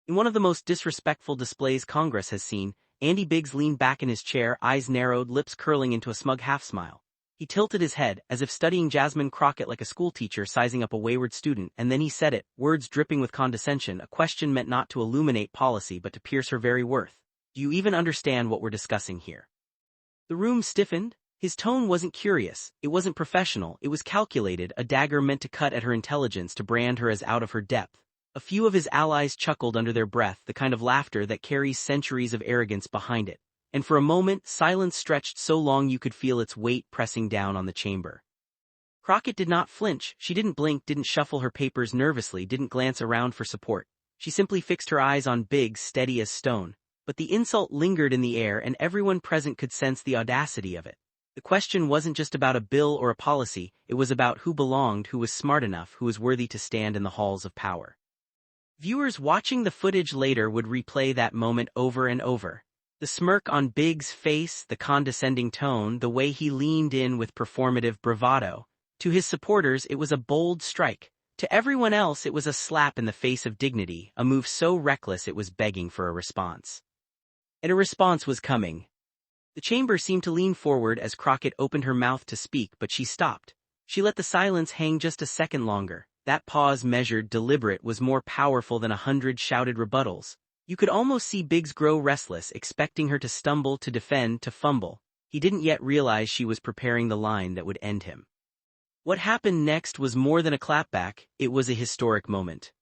In one of the most disrespectful displays Congress has seen, Andy Biggs leaned back in his chair, eyes narrowed, lips curling into a smug half-smile. He tilted his head, as if studying Jasmine Crockett like a schoolteacher sizing up a wayward student, and then he said it, words dripping with condescension, a question meant not to illuminate policy but to pierce her very worth. Do you even understand what we're discussing here? The room stiffened. His tone wasn't curious, it wasn't professional, it was calculated, a dagger meant to cut at her intelligence, to brand her as out of her depth. A few of his allies chuckled under their breath, the kind of laughter that carries centuries of arrogance behind it. And for a moment, silence stretched so long you could feel its weight pressing down on the chamber. Crockett did not flinch, she didn't blink, didn't shuffle her papers nervously, didn't glance around for support. She simply fixed her eyes on Biggs, steady as stone. But the insult lingered in the air, and everyone present could sense the audacity of it. The question wasn't just about a bill or a policy, it was about who belonged, who was smart enough, who was worthy to stand in the halls of power. Viewers watching the footage later would replay that moment over and over. The smirk on Biggs' face, the condescending tone, the way he leaned in with performative bravado. To his supporters it was a bold strike. To everyone else it was a slap in the face of dignity, a move so reckless it was begging for a response. And a response was coming. The chamber seemed to lean forward as Crockett opened her mouth to speak, but she stopped. She let the silence hang just a second longer. That pause, measured, deliberate, was more powerful than 100 shouted rebuttals. You could almost see Biggs grow restless, expecting her to stumble, to defend, to fumble. He didn't yet realize she was preparing the line that would end him. What happened next was more than a clapback, it was a historic moment.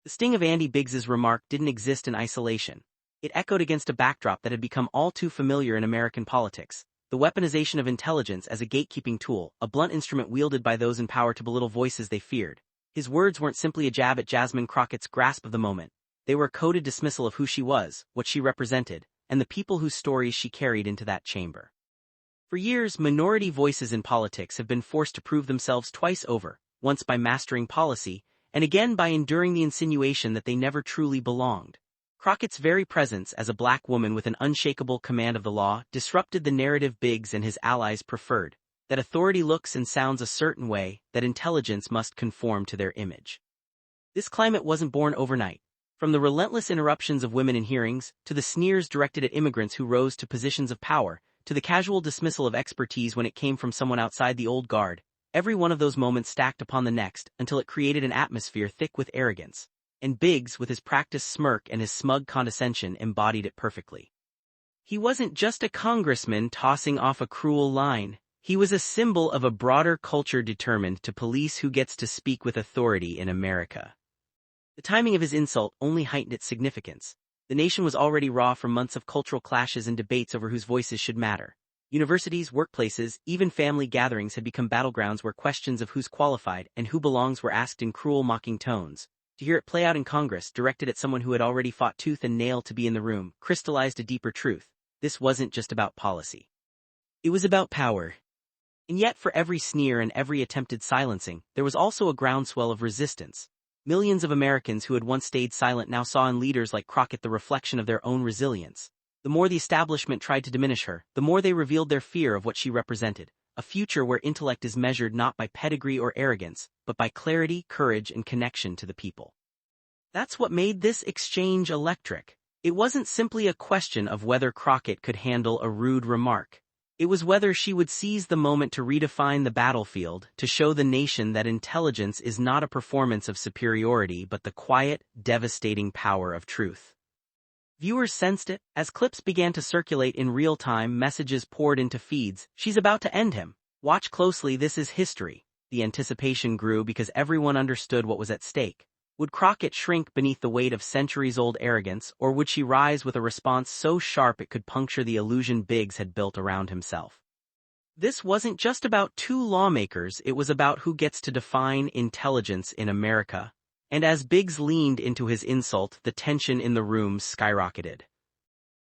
The sting of Andy Biggs's remark didn't exist in isolation. It echoed against a backdrop that had become all too familiar in American politics, the weaponization of intelligence as a gatekeeping tool, a blunt instrument wielded by those in power to belittle voices they feared. His words weren't simply a jab at Jasmine Crockett's grasp of the moment. They were a coded dismissal of who she was, what she represented, and the people whose stories she carried into that chamber. For years, minority voices in politics have been forced to prove themselves twice over, once by mastering policy, and again by enduring the insinuation that they never truly belonged. Crockett's very presence as a black woman with an unshakable command of the law disrupted the narrative Biggs and his allies preferred, that authority looks and sounds a certain way, that intelligence must conform to their image. This climate wasn't born overnight. From the relentless interruptions of women in hearings, to the sneers directed at immigrants who rose to positions of power, to the casual dismissal of expertise when it came from someone outside the old guard, every one of those moments stacked upon the next until it created an atmosphere thick with arrogance. And Biggs, with his practiced smirk and his smug condescension, embodied it perfectly. He wasn't just a congressman tossing off a cruel line. He was a symbol of a broader culture determined to police who gets to speak with authority in America. The timing of his insult only heightened its significance. The nation was already raw from months of cultural clashes and debates over whose voices should matter. Universities, workplaces, even family gatherings had become battlegrounds where questions of who's qualified and who belongs were asked in cruel, mocking tones. To hear it play out in Congress, directed at someone who had already fought tooth and nail to be in the room, crystallized a deeper truth. This wasn't just about policy. It was about power. And yet, for every sneer and every attempted silencing, there was also a groundswell of resistance. Millions of Americans who had once stayed silent now saw in leaders like Crockett the reflection of their own resilience. The more the establishment tried to diminish her, the more they revealed their fear of what she represented. A future where intellect is measured not by pedigree or arrogance, but by clarity, courage, and connection to the people. That's what made this exchange electric. It wasn't simply a question of whether Crockett could handle a rude remark. It was whether she would seize the moment to redefine the battlefield, to show the nation that intelligence is not a performance of superiority but the quiet, devastating power of truth. Viewers sensed it. As clips began to circulate in real time, messages poured into feeds. She's about to end him. Watch closely, this is history. The anticipation grew because everyone understood what was at stake. Would Crockett shrink beneath the weight of centuries-old arrogance, or would she rise with a response so sharp it could puncture the illusion Biggs had built around himself? This wasn't just about two lawmakers, it was about who gets to define intelligence in America. And as Biggs leaned into his insult, the tension in the room skyrocketed.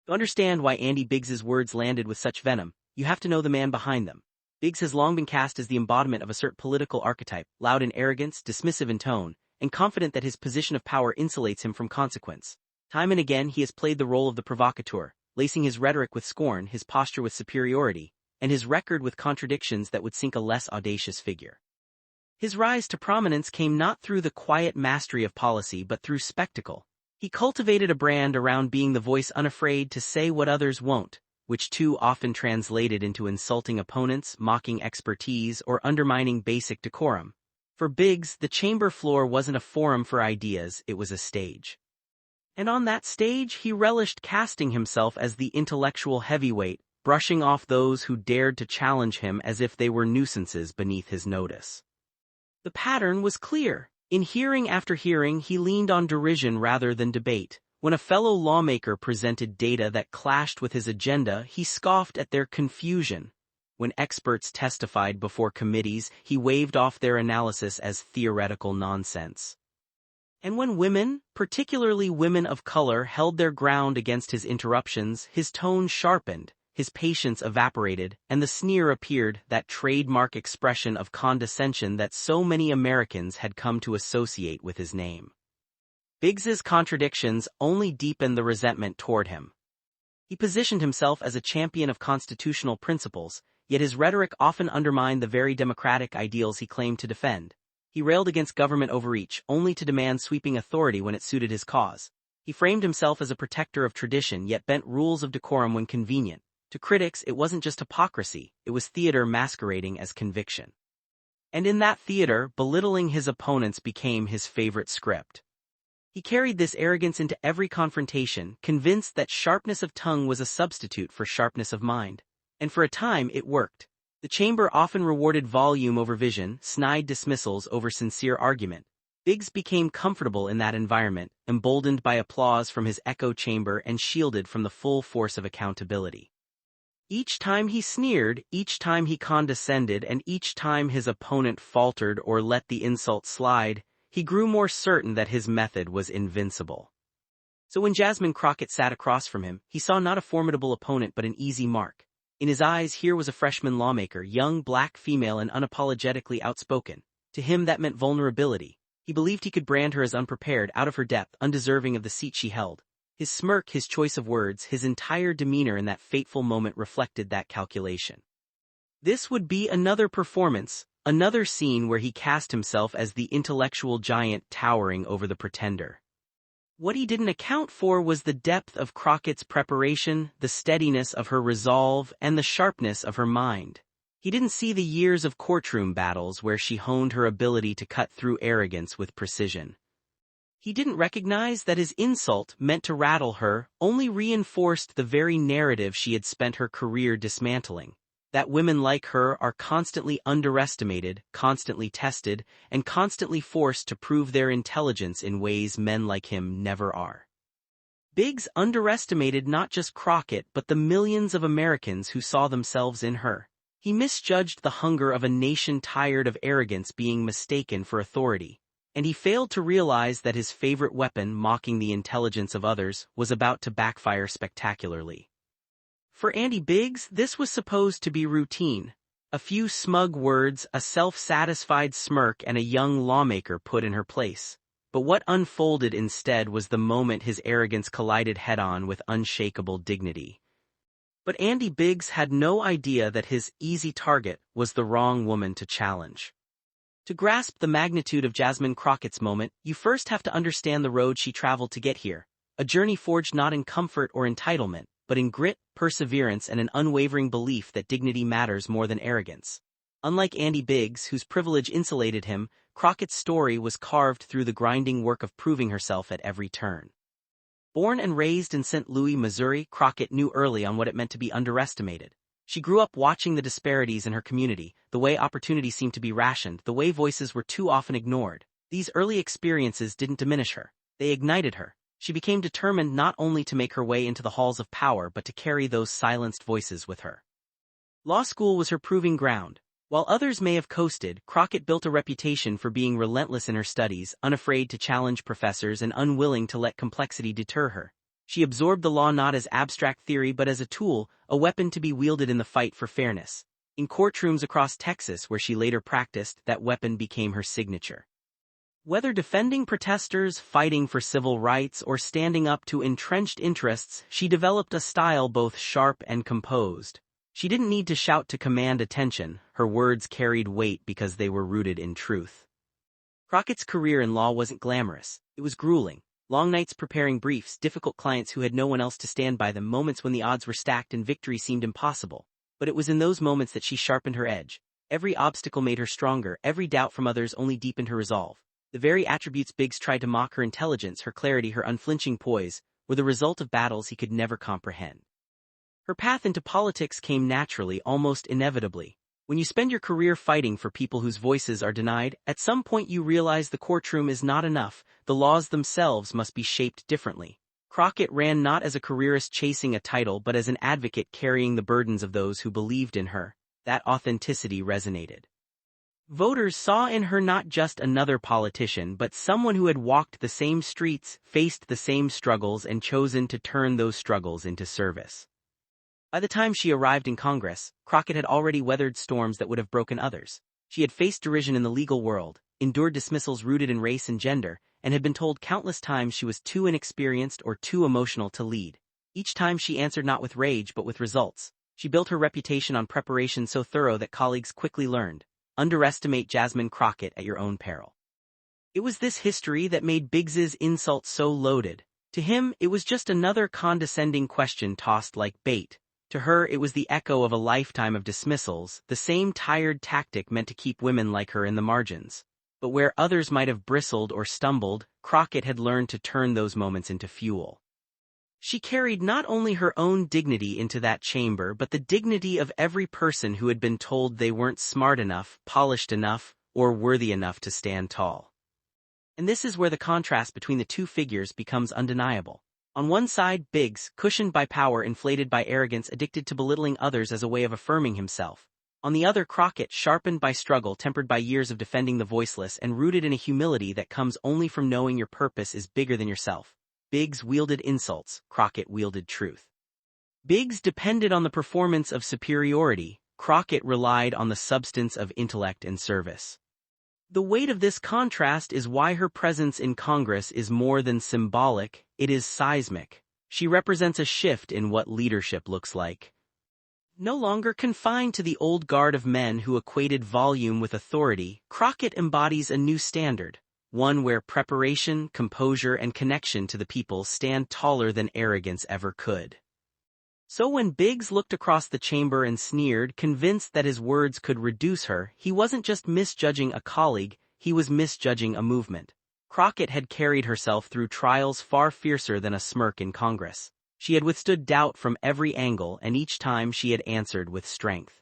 To understand why Andy Biggs's words landed with such venom, you have to know the man behind them. Biggs has long been cast as the embodiment of a certain political archetype, loud in arrogance, dismissive in tone, and confident that his position of power insulates him from consequence. Time and again he has played the role of the provocateur, lacing his rhetoric with scorn, his posture with superiority, and his record with contradictions that would sink a less audacious figure. His rise to prominence came not through the quiet mastery of policy but through spectacle. He cultivated a brand around being the voice unafraid to say what others won't, which too often translated into insulting opponents, mocking expertise, or undermining basic decorum. For Biggs, the chamber floor wasn't a forum for ideas, it was a stage. And on that stage he relished casting himself as the intellectual heavyweight, brushing off those who dared to challenge him as if they were nuisances beneath his notice. The pattern was clear. In hearing after hearing, he leaned on derision rather than debate. When a fellow lawmaker presented data that clashed with his agenda, he scoffed at their confusion. When experts testified before committees, he waved off their analysis as theoretical nonsense. And when women, particularly women of color, held their ground against his interruptions, his tone sharpened, his patience evaporated, and the sneer appeared, that trademark expression of condescension that so many Americans had come to associate with his name. Biggs's contradictions only deepened the resentment toward him. He positioned himself as a champion of constitutional principles, yet his rhetoric often undermined the very democratic ideals he claimed to defend. He railed against government overreach, only to demand sweeping authority when it suited his cause. He framed himself as a protector of tradition, yet bent rules of decorum when convenient. To critics, it wasn't just hypocrisy, it was theater masquerading as conviction. And in that theater, belittling his opponents became his favorite script. He carried this arrogance into every confrontation, convinced that sharpness of tongue was a substitute for sharpness of mind. And for a time, it worked. The chamber often rewarded volume over vision, snide dismissals over sincere argument. Biggs became comfortable in that environment, emboldened by applause from his echo chamber and shielded from the full force of accountability. Each time he sneered, each time he condescended, and each time his opponent faltered or let the insult slide, he grew more certain that his method was invincible. So when Jasmine Crockett sat across from him, he saw not a formidable opponent but an easy mark. In his eyes, here was a freshman lawmaker, young, black, female, and unapologetically outspoken. To him that meant vulnerability. He believed he could brand her as unprepared, out of her depth, undeserving of the seat she held. His smirk, his choice of words, his entire demeanor in that fateful moment reflected that calculation. This would be another performance, another scene where he cast himself as the intellectual giant towering over the pretender. What he didn't account for was the depth of Crockett's preparation, the steadiness of her resolve, and the sharpness of her mind. He didn't see the years of courtroom battles where she honed her ability to cut through arrogance with precision. He didn't recognize that his insult, meant to rattle her, only reinforced the very narrative she had spent her career dismantling. That women like her are constantly underestimated, constantly tested, and constantly forced to prove their intelligence in ways men like him never are. Biggs underestimated not just Crockett but the millions of Americans who saw themselves in her. He misjudged the hunger of a nation tired of arrogance being mistaken for authority. And he failed to realize that his favorite weapon, mocking the intelligence of others, was about to backfire spectacularly. For Andy Biggs, this was supposed to be routine. A few smug words, a self-satisfied smirk, and a young lawmaker put in her place. But what unfolded instead was the moment his arrogance collided head-on with unshakable dignity. But Andy Biggs had no idea that his easy target was the wrong woman to challenge. To grasp the magnitude of Jasmine Crockett's moment, you first have to understand the road she traveled to get here, a journey forged not in comfort or entitlement, but in grit, perseverance, and an unwavering belief that dignity matters more than arrogance. Unlike Andy Biggs, whose privilege insulated him, Crockett's story was carved through the grinding work of proving herself at every turn. Born and raised in St. Louis, Missouri, Crockett knew early on what it meant to be underestimated. She grew up watching the disparities in her community, the way opportunity seemed to be rationed, the way voices were too often ignored. These early experiences didn't diminish her. They ignited her. She became determined not only to make her way into the halls of power but to carry those silenced voices with her. Law school was her proving ground. While others may have coasted, Crockett built a reputation for being relentless in her studies, unafraid to challenge professors and unwilling to let complexity deter her. She absorbed the law not as abstract theory but as a tool, a weapon to be wielded in the fight for fairness. In courtrooms across Texas where she later practiced, that weapon became her signature. Whether defending protesters, fighting for civil rights, or standing up to entrenched interests, she developed a style both sharp and composed. She didn't need to shout to command attention, her words carried weight because they were rooted in truth. Crockett's career in law wasn't glamorous, it was grueling. Long nights preparing briefs, difficult clients who had no one else to stand by them, moments when the odds were stacked and victory seemed impossible. But it was in those moments that she sharpened her edge. Every obstacle made her stronger, every doubt from others only deepened her resolve. The very attributes Biggs tried to mock, her intelligence, her clarity, her unflinching poise, were the result of battles he could never comprehend. Her path into politics came naturally, almost inevitably. When you spend your career fighting for people whose voices are denied, at some point you realize the courtroom is not enough, the laws themselves must be shaped differently. Crockett ran not as a careerist chasing a title but as an advocate carrying the burdens of those who believed in her. That authenticity resonated. Voters saw in her not just another politician but someone who had walked the same streets, faced the same struggles, and chosen to turn those struggles into service. By the time she arrived in Congress, Crockett had already weathered storms that would have broken others. She had faced derision in the legal world, endured dismissals rooted in race and gender, and had been told countless times she was too inexperienced or too emotional to lead. Each time she answered not with rage but with results. She built her reputation on preparation so thorough that colleagues quickly learned, underestimate Jasmine Crockett at your own peril. It was this history that made Biggs's insult so loaded. To him, it was just another condescending question tossed like bait. To her, it was the echo of a lifetime of dismissals, the same tired tactic meant to keep women like her in the margins. But where others might have bristled or stumbled, Crockett had learned to turn those moments into fuel. She carried not only her own dignity into that chamber but the dignity of every person who had been told they weren't smart enough, polished enough, or worthy enough to stand tall. And this is where the contrast between the two figures becomes undeniable. On one side, Biggs, cushioned by power, inflated by arrogance, addicted to belittling others as a way of affirming himself. On the other, Crockett, sharpened by struggle, tempered by years of defending the voiceless, and rooted in a humility that comes only from knowing your purpose is bigger than yourself. Biggs wielded insults, Crockett wielded truth. Biggs depended on the performance of superiority, Crockett relied on the substance of intellect and service. The weight of this contrast is why her presence in Congress is more than symbolic, it is seismic. She represents a shift in what leadership looks like. No longer confined to the old guard of men who equated volume with authority, Crockett embodies a new standard, one where preparation, composure, and connection to the people stand taller than arrogance ever could. So when Biggs looked across the chamber and sneered, convinced that his words could reduce her, he wasn't just misjudging a colleague, he was misjudging a movement. Crockett had carried herself through trials far fiercer than a smirk in Congress. She had withstood doubt from every angle, and each time she had answered with strength.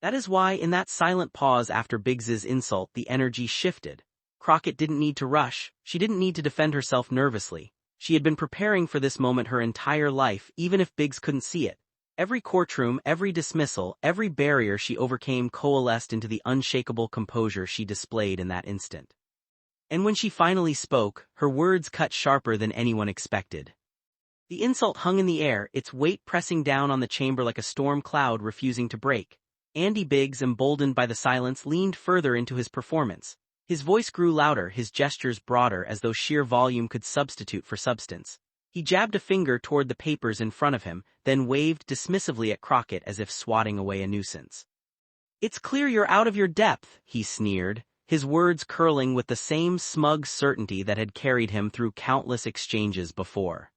That is why in that silent pause after Biggs's insult the energy shifted. Crockett didn't need to rush, she didn't need to defend herself nervously. She had been preparing for this moment her entire life, even if Biggs couldn't see it. Every courtroom, every dismissal, every barrier she overcame coalesced into the unshakable composure she displayed in that instant. And when she finally spoke, her words cut sharper than anyone expected. The insult hung in the air, its weight pressing down on the chamber like a storm cloud refusing to break. Andy Biggs, emboldened by the silence, leaned further into his performance. His voice grew louder, his gestures broader, as though sheer volume could substitute for substance. He jabbed a finger toward the papers in front of him, then waved dismissively at Crockett as if swatting away a nuisance. "It's clear you're out of your depth," he sneered, his words curling with the same smug certainty that had carried him through countless exchanges before.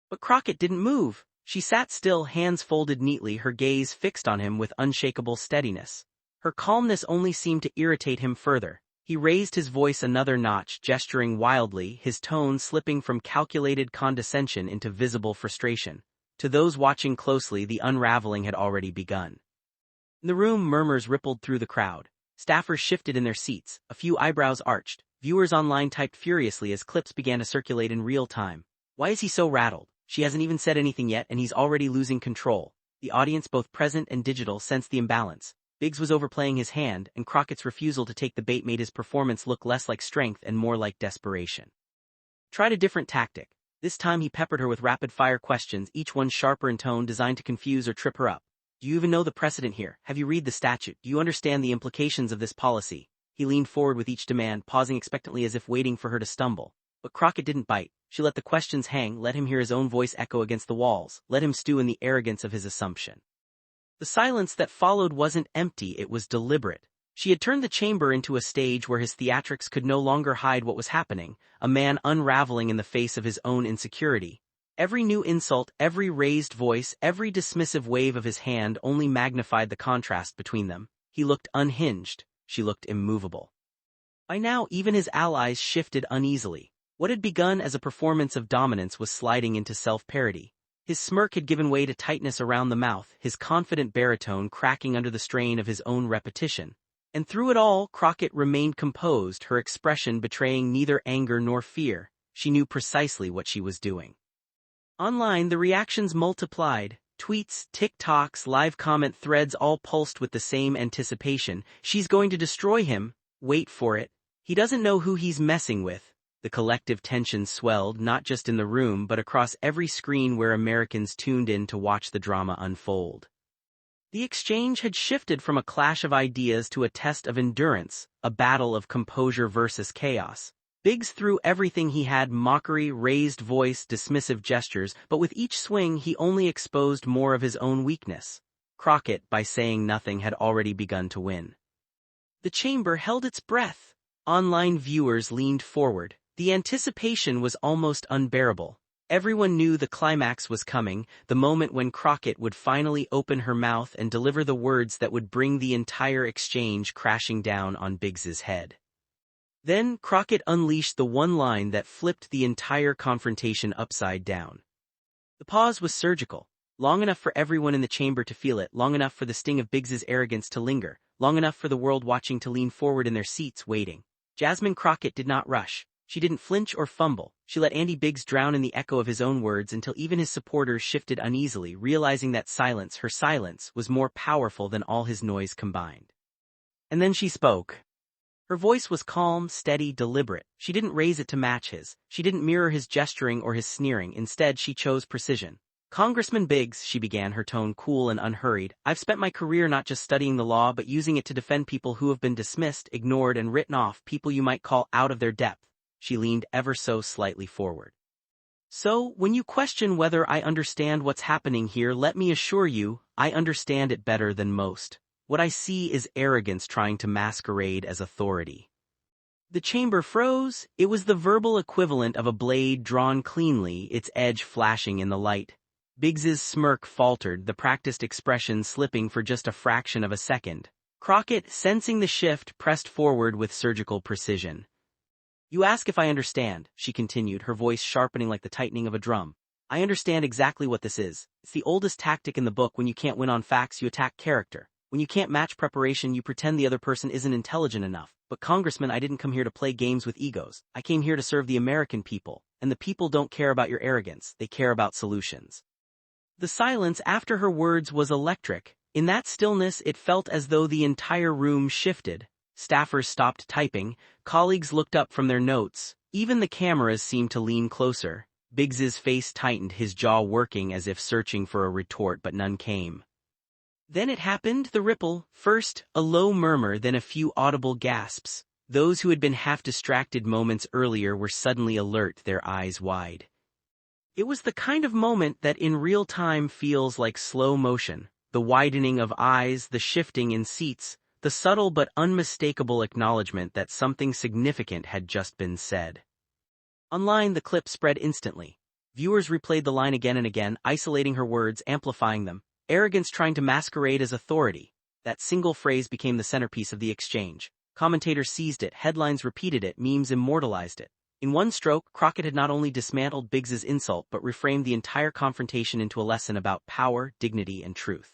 But Crockett didn't move. She sat still, hands folded neatly, her gaze fixed on him with unshakable steadiness. Her calmness only seemed to irritate him further. He raised his voice another notch, gesturing wildly, his tone slipping from calculated condescension into visible frustration. To those watching closely, the unraveling had already begun. In the room, murmurs rippled through the crowd. Staffers shifted in their seats, a few eyebrows arched. Viewers online typed furiously as clips began to circulate in real time. "Why is he so rattled? She hasn't even said anything yet and he's already losing control." The audience, both present and digital, sensed the imbalance. Biggs was overplaying his hand, and Crockett's refusal to take the bait made his performance look less like strength and more like desperation. Tried a different tactic. This time he peppered her with rapid-fire questions, each one sharper in tone, designed to confuse or trip her up. "Do you even know the precedent here? Have you read the statute? Do you understand the implications of this policy?" He leaned forward with each demand, pausing expectantly as if waiting for her to stumble. But Crockett didn't bite. She let the questions hang, let him hear his own voice echo against the walls, let him stew in the arrogance of his assumption. The silence that followed wasn't empty, it was deliberate. She had turned the chamber into a stage where his theatrics could no longer hide what was happening, a man unraveling in the face of his own insecurity. Every new insult, every raised voice, every dismissive wave of his hand only magnified the contrast between them. He looked unhinged, she looked immovable. By now even his allies shifted uneasily. What had begun as a performance of dominance was sliding into self-parody. His smirk had given way to tightness around the mouth, his confident baritone cracking under the strain of his own repetition. And through it all, Crockett remained composed, her expression betraying neither anger nor fear. She knew precisely what she was doing. Online, the reactions multiplied. Tweets, TikToks, live comment threads all pulsed with the same anticipation. She's going to destroy him. Wait for it. He doesn't know who he's messing with. The collective tension swelled, not just in the room but across every screen where Americans tuned in to watch the drama unfold. The exchange had shifted from a clash of ideas to a test of endurance, a battle of composure versus chaos. Biggs threw everything he had: mockery, raised voice, dismissive gestures, but with each swing he only exposed more of his own weakness. Crockett, by saying nothing, had already begun to win. The chamber held its breath. Online viewers leaned forward. The anticipation was almost unbearable. Everyone knew the climax was coming, the moment when Crockett would finally open her mouth and deliver the words that would bring the entire exchange crashing down on Biggs's head. Then Crockett unleashed the one line that flipped the entire confrontation upside down. The pause was surgical, long enough for everyone in the chamber to feel it, long enough for the sting of Biggs's arrogance to linger, long enough for the world watching to lean forward in their seats waiting. Jasmine Crockett did not rush. She didn't flinch or fumble. She let Andy Biggs drown in the echo of his own words until even his supporters shifted uneasily, realizing that silence, her silence, was more powerful than all his noise combined. And then she spoke. Her voice was calm, steady, deliberate. She didn't raise it to match his. She didn't mirror his gesturing or his sneering. Instead, she chose precision. "Congressman Biggs," she began, her tone cool and unhurried, "I've spent my career not just studying the law but using it to defend people who have been dismissed, ignored, and written off, people you might call out of their depth." She leaned ever so slightly forward. "So, when you question whether I understand what's happening here, let me assure you, I understand it better than most. What I see is arrogance trying to masquerade as authority." The chamber froze. It was the verbal equivalent of a blade drawn cleanly, its edge flashing in the light. Biggs's smirk faltered, the practiced expression slipping for just a fraction of a second. Crockett, sensing the shift, pressed forward with surgical precision. "You ask if I understand," she continued, her voice sharpening like the tightening of a drum. "I understand exactly what this is. It's the oldest tactic in the book. When you can't win on facts, you attack character. When you can't match preparation, you pretend the other person isn't intelligent enough. But Congressman, I didn't come here to play games with egos. I came here to serve the American people. And the people don't care about your arrogance, they care about solutions." The silence after her words was electric. In that stillness, it felt as though the entire room shifted. Staffers stopped typing, colleagues looked up from their notes, even the cameras seemed to lean closer. Biggs's face tightened, his jaw working as if searching for a retort, but none came. Then it happened, the ripple. First, a low murmur, then a few audible gasps. Those who had been half-distracted moments earlier were suddenly alert, their eyes wide. It was the kind of moment that in real time feels like slow motion. The widening of eyes, the shifting in seats, the subtle but unmistakable acknowledgement that something significant had just been said. Online, the clip spread instantly. Viewers replayed the line again and again, isolating her words, amplifying them. Arrogance trying to masquerade as authority. That single phrase became the centerpiece of the exchange. Commentators seized it, headlines repeated it, memes immortalized it. In one stroke, Crockett had not only dismantled Biggs's insult but reframed the entire confrontation into a lesson about power, dignity, and truth.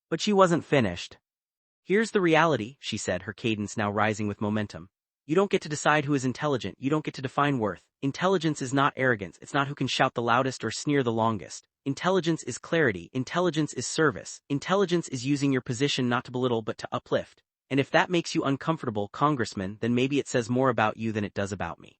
But she wasn't finished. "Here's the reality," she said, her cadence now rising with momentum. "You don't get to decide who is intelligent, you don't get to define worth. Intelligence is not arrogance, it's not who can shout the loudest or sneer the longest. Intelligence is clarity, intelligence is service, intelligence is using your position not to belittle but to uplift. And if that makes you uncomfortable, Congressman, then maybe it says more about you than it does about me."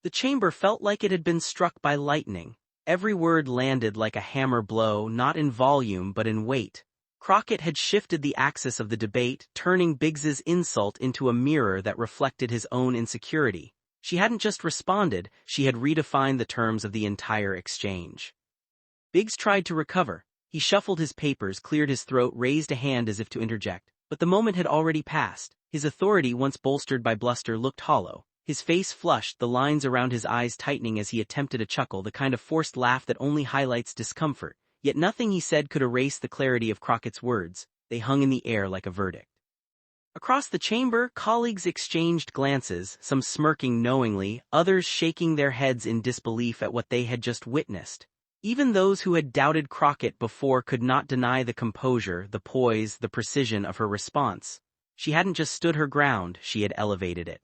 The chamber felt like it had been struck by lightning. Every word landed like a hammer blow, not in volume but in weight. Crockett had shifted the axis of the debate, turning Biggs's insult into a mirror that reflected his own insecurity. She hadn't just responded, she had redefined the terms of the entire exchange. Biggs tried to recover. He shuffled his papers, cleared his throat, raised a hand as if to interject. But the moment had already passed. His authority, once bolstered by bluster, looked hollow. His face flushed, the lines around his eyes tightening as he attempted a chuckle, the kind of forced laugh that only highlights discomfort. Yet nothing he said could erase the clarity of Crockett's words. They hung in the air like a verdict. Across the chamber, colleagues exchanged glances, some smirking knowingly, others shaking their heads in disbelief at what they had just witnessed. Even those who had doubted Crockett before could not deny the composure, the poise, the precision of her response. She hadn't just stood her ground, she had elevated it.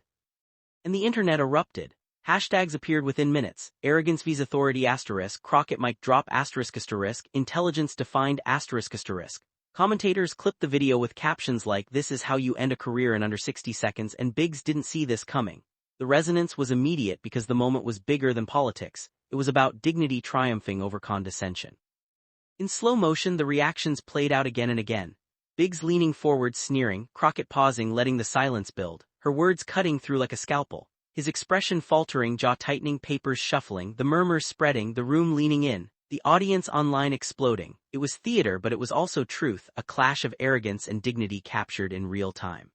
And the internet erupted. Hashtags appeared within minutes. Arrogance vs authority *, Crockett mic drop *, intelligence defined *. Commentators clipped the video with captions like, "This is how you end a career in under 60 seconds, and Biggs didn't see this coming." The resonance was immediate because the moment was bigger than politics. It was about dignity triumphing over condescension. In slow motion, the reactions played out again and again. Biggs leaning forward sneering, Crockett pausing, letting the silence build, her words cutting through like a scalpel. His expression faltering, jaw tightening, papers shuffling, the murmurs spreading, the room leaning in, the audience online exploding. It was theater, but it was also truth, a clash of arrogance and dignity captured in real time.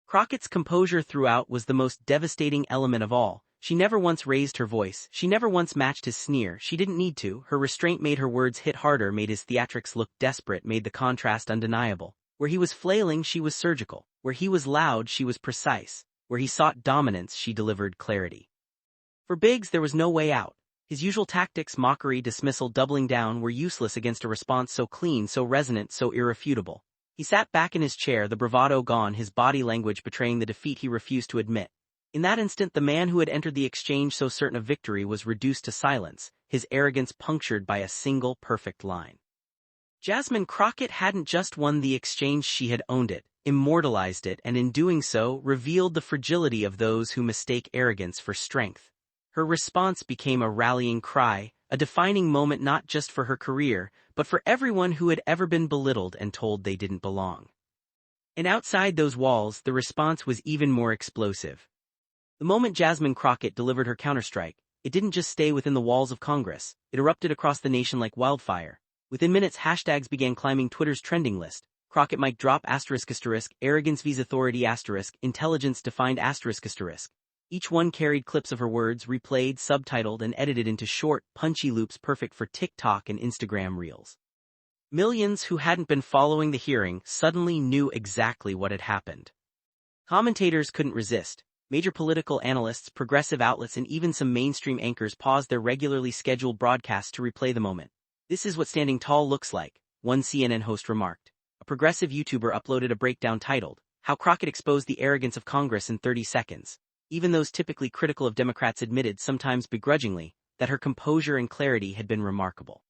Crockett's composure throughout was the most devastating element of all. She never once raised her voice, she never once matched his sneer, she didn't need to. Her restraint made her words hit harder, made his theatrics look desperate, made the contrast undeniable. Where he was flailing, she was surgical. Where he was loud, she was precise. Where he sought dominance, she delivered clarity. For Biggs, there was no way out. His usual tactics, mockery, dismissal, doubling down, were useless against a response so clean, so resonant, so irrefutable. He sat back in his chair, the bravado gone, his body language betraying the defeat he refused to admit. In that instant, the man who had entered the exchange so certain of victory was reduced to silence, his arrogance punctured by a single perfect line. Jasmine Crockett hadn't just won the exchange, she had owned it, immortalized it, and in doing so, revealed the fragility of those who mistake arrogance for strength. Her response became a rallying cry, a defining moment not just for her career, but for everyone who had ever been belittled and told they didn't belong. And outside those walls, the response was even more explosive. The moment Jasmine Crockett delivered her counterstrike, it didn't just stay within the walls of Congress, it erupted across the nation like wildfire. Within minutes, hashtags began climbing Twitter's trending list. Crockett mic drop **, arrogance vs authority **, intelligence defined **. Each one carried clips of her words, replayed, subtitled, and edited into short, punchy loops perfect for TikTok and Instagram Reels. Millions who hadn't been following the hearing suddenly knew exactly what had happened. Commentators couldn't resist. Major political analysts, progressive outlets, and even some mainstream anchors paused their regularly scheduled broadcasts to replay the moment. "This is what standing tall looks like," one CNN host remarked. A progressive YouTuber uploaded a breakdown titled, "How Crockett Exposed the Arrogance of Congress in 30 Seconds. Even those typically critical of Democrats admitted, sometimes begrudgingly, that her composure and clarity had been remarkable.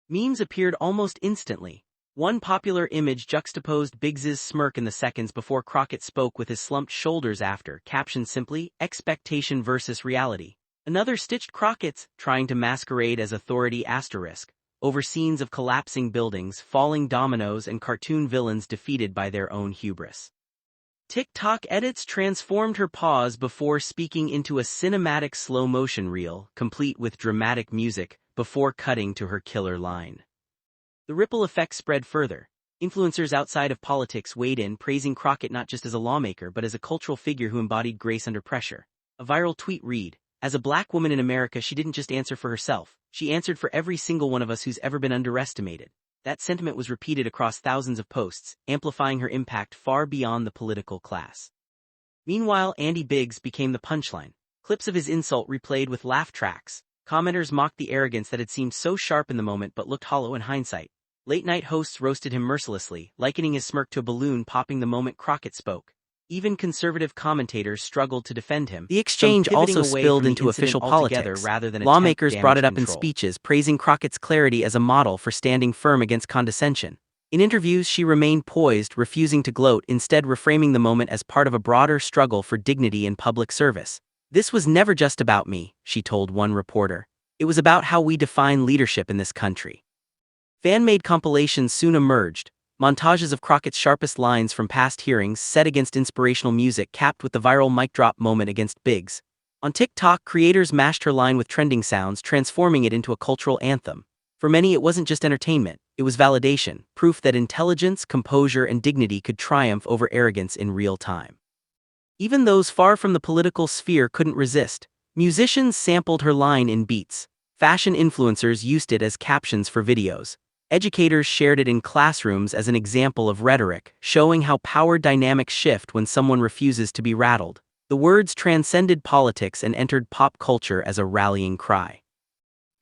Memes appeared almost instantly. One popular image juxtaposed Biggs's smirk in the seconds before Crockett spoke with his slumped shoulders after, captioned simply, "Expectation versus reality." Another stitched Crockett's, trying to masquerade as authority *, over scenes of collapsing buildings, falling dominoes, and cartoon villains defeated by their own hubris. TikTok edits transformed her pause before speaking into a cinematic slow-motion reel, complete with dramatic music, before cutting to her killer line. The ripple effect spread further. Influencers outside of politics weighed in, praising Crockett not just as a lawmaker but as a cultural figure who embodied grace under pressure. A viral tweet read, "As a black woman in America, she didn't just answer for herself, she answered for every single one of us who's ever been underestimated." That sentiment was repeated across thousands of posts, amplifying her impact far beyond the political class. Meanwhile, Andy Biggs became the punchline. Clips of his insult replayed with laugh tracks. Commenters mocked the arrogance that had seemed so sharp in the moment but looked hollow in hindsight. Late-night hosts roasted him mercilessly, likening his smirk to a balloon popping the moment Crockett spoke. Even conservative commentators struggled to defend him. The exchange also spilled into official politics. Lawmakers brought it up in speeches, praising Crockett's clarity as a model for standing firm against condescension. In interviews, she remained poised, refusing to gloat, instead reframing the moment as part of a broader struggle for dignity in public service. "This was never just about me," she told one reporter. "It was about how we define leadership in this country." Fan-made compilations soon emerged, montages of Crockett's sharpest lines from past hearings set against inspirational music capped with the viral mic drop moment against Biggs. On TikTok, creators mashed her line with trending sounds, transforming it into a cultural anthem. For many, it wasn't just entertainment, it was validation, proof that intelligence, composure, and dignity could triumph over arrogance in real time. Even those far from the political sphere couldn't resist. Musicians sampled her line in beats. Fashion influencers used it as captions for videos. Educators shared it in classrooms as an example of rhetoric, showing how power dynamics shift when someone refuses to be rattled. The words transcended politics and entered pop culture as a rallying cry.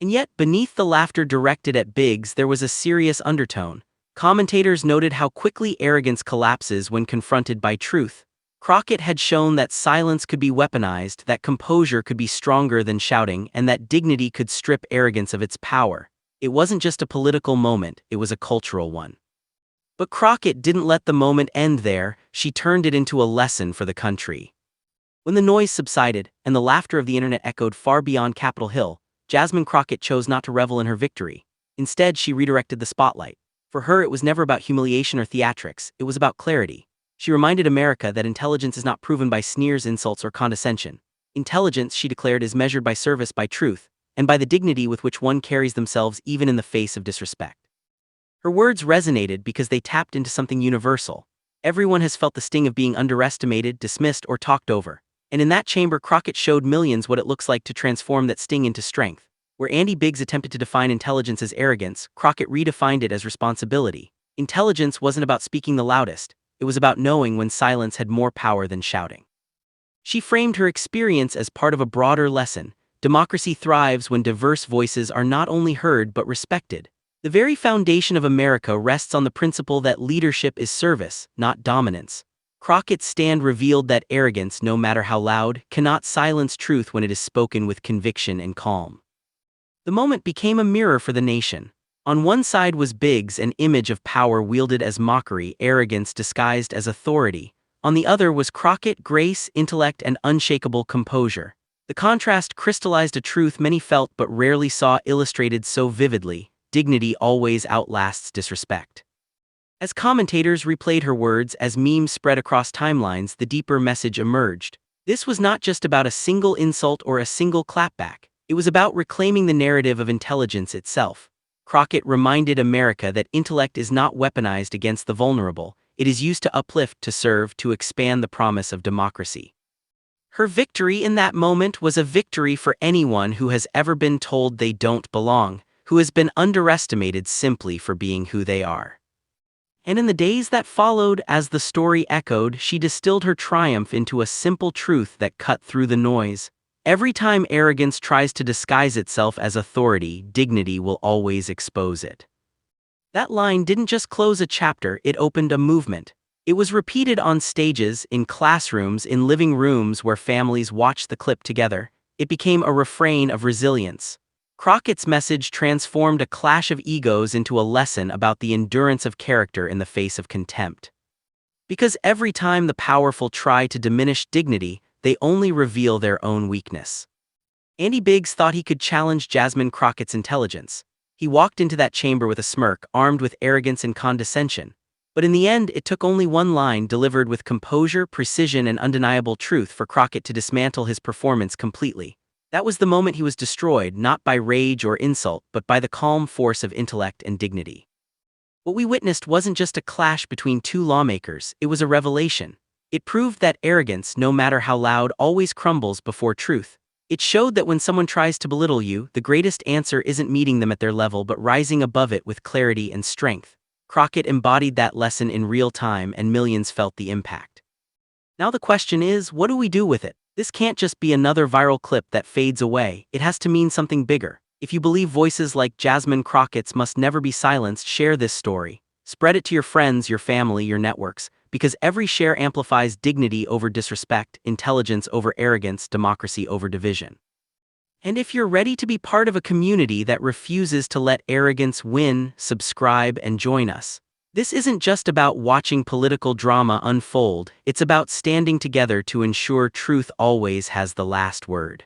And yet, beneath the laughter directed at Biggs, there was a serious undertone. Commentators noted how quickly arrogance collapses when confronted by truth. Crockett had shown that silence could be weaponized, that composure could be stronger than shouting, and that dignity could strip arrogance of its power. It wasn't just a political moment, it was a cultural one. But Crockett didn't let the moment end there, she turned it into a lesson for the country. When the noise subsided, and the laughter of the internet echoed far beyond Capitol Hill, Jasmine Crockett chose not to revel in her victory. Instead, she redirected the spotlight. For her, it was never about humiliation or theatrics, it was about clarity. She reminded America that intelligence is not proven by sneers, insults, or condescension. Intelligence, she declared, is measured by service, by truth, and by the dignity with which one carries themselves even in the face of disrespect. Her words resonated because they tapped into something universal. Everyone has felt the sting of being underestimated, dismissed, or talked over. And in that chamber, Crockett showed millions what it looks like to transform that sting into strength. Where Andy Biggs attempted to define intelligence as arrogance, Crockett redefined it as responsibility. Intelligence wasn't about speaking the loudest, it was about knowing when silence had more power than shouting. She framed her experience as part of a broader lesson. Democracy thrives when diverse voices are not only heard but respected. The very foundation of America rests on the principle that leadership is service, not dominance. Crockett's stand revealed that arrogance, no matter how loud, cannot silence truth when it is spoken with conviction and calm. The moment became a mirror for the nation. On one side was Biggs, an image of power wielded as mockery, arrogance disguised as authority. On the other was Crockett, grace, intellect, and unshakable composure. The contrast crystallized a truth many felt but rarely saw illustrated so vividly: dignity always outlasts disrespect. As commentators replayed her words, as memes spread across timelines, the deeper message emerged. This was not just about a single insult or a single clapback. It was about reclaiming the narrative of intelligence itself. Crockett reminded America that intellect is not weaponized against the vulnerable, it is used to uplift, to serve, to expand the promise of democracy. Her victory in that moment was a victory for anyone who has ever been told they don't belong, who has been underestimated simply for being who they are. And in the days that followed, as the story echoed, she distilled her triumph into a simple truth that cut through the noise. Every time arrogance tries to disguise itself as authority, dignity will always expose it. That line didn't just close a chapter, it opened a movement. It was repeated on stages, in classrooms, in living rooms where families watched the clip together. It became a refrain of resilience. Crockett's message transformed a clash of egos into a lesson about the endurance of character in the face of contempt. Because every time the powerful try to diminish dignity, they only reveal their own weakness. Andy Biggs thought he could challenge Jasmine Crockett's intelligence. He walked into that chamber with a smirk, armed with arrogance and condescension. But in the end, it took only one line, delivered with composure, precision, and undeniable truth, for Crockett to dismantle his performance completely. That was the moment he was destroyed, not by rage or insult, but by the calm force of intellect and dignity. What we witnessed wasn't just a clash between two lawmakers, it was a revelation. It proved that arrogance, no matter how loud, always crumbles before truth. It showed that when someone tries to belittle you, the greatest answer isn't meeting them at their level but rising above it with clarity and strength. Crockett embodied that lesson in real time, and millions felt the impact. Now the question is, what do we do with it? This can't just be another viral clip that fades away, it has to mean something bigger. If you believe voices like Jasmine Crockett's must never be silenced, share this story. Spread it to your friends, your family, your networks, because every share amplifies dignity over disrespect, intelligence over arrogance, democracy over division. And if you're ready to be part of a community that refuses to let arrogance win, subscribe and join us. This isn't just about watching political drama unfold, it's about standing together to ensure truth always has the last word.